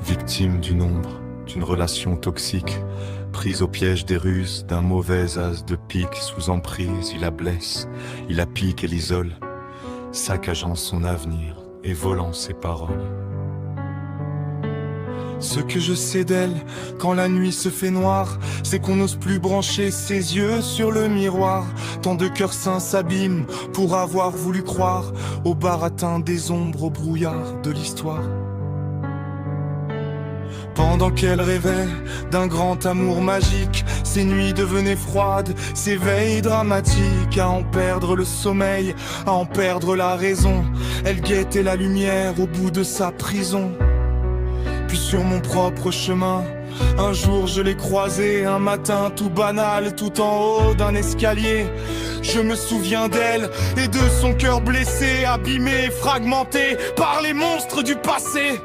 Victime d'une ombre, d'une relation toxique, prise au piège des ruses, d'un mauvais as de pique, sous emprise, il la blesse, il la pique et l'isole, saccageant son avenir et volant ses paroles. Ce que je sais d'elle, quand la nuit se fait noire, c'est qu'on n'ose plus brancher ses yeux sur le miroir. Tant de cœurs saints s'abîment pour avoir voulu croire au baratin des ombres, au brouillard de l'histoire. Pendant qu'elle rêvait d'un grand amour magique, ses nuits devenaient froides, ses veilles dramatiques. À en perdre le sommeil, à en perdre la raison, elle guettait la lumière au bout de sa prison. Puis sur mon propre chemin, un jour je l'ai croisée, un matin tout banal, tout en haut d'un escalier. Je me souviens d'elle et de son cœur blessé, abîmé, fragmenté par les monstres du passé.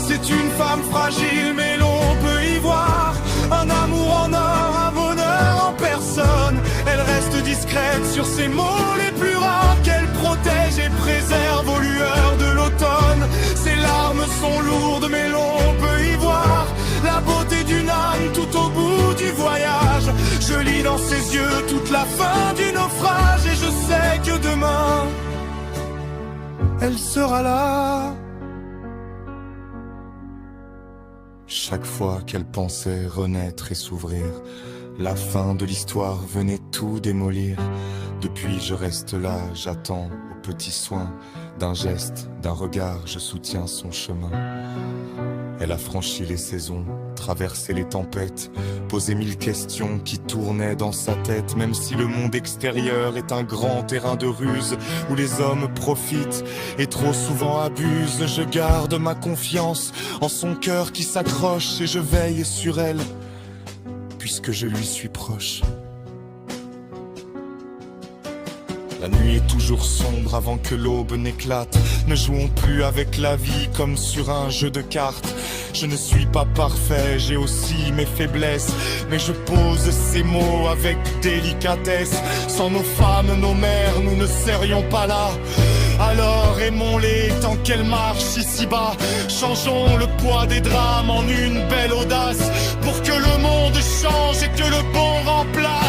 C'est une femme fragile, mais l'on peut y voir un amour en or, un bonheur en personne. Elle reste discrète sur ses mots les plus rares, qu'elle protège et préserve aux lueurs de l'automne. Ses larmes sont lourdes, mais l'on peut y voir la beauté d'une âme tout au bout du voyage. Je lis dans ses yeux toute la fin du naufrage, et je sais que demain, elle sera là. Chaque fois qu'elle pensait renaître et s'ouvrir, la fin de l'histoire venait tout démolir. Depuis je reste là, j'attends aux petits soins, d'un geste, d'un regard, je soutiens son chemin. Elle a franchi les saisons, traversé les tempêtes, posé 1000 questions qui tournaient dans sa tête. Même si le monde extérieur est un grand terrain de ruse, où les hommes profitent et trop souvent abusent, je garde ma confiance en son cœur qui s'accroche, et je veille sur elle, puisque je lui suis proche. La nuit est toujours sombre avant que l'aube n'éclate. Ne jouons plus avec la vie comme sur un jeu de cartes. Je ne suis pas parfait, j'ai aussi mes faiblesses, mais je pose ces mots avec délicatesse. Sans nos femmes, nos mères, nous ne serions pas là. Alors aimons-les tant qu'elles marchent ici-bas. Changeons le poids des drames en une belle audace, pour que le monde change et que le bon remplace.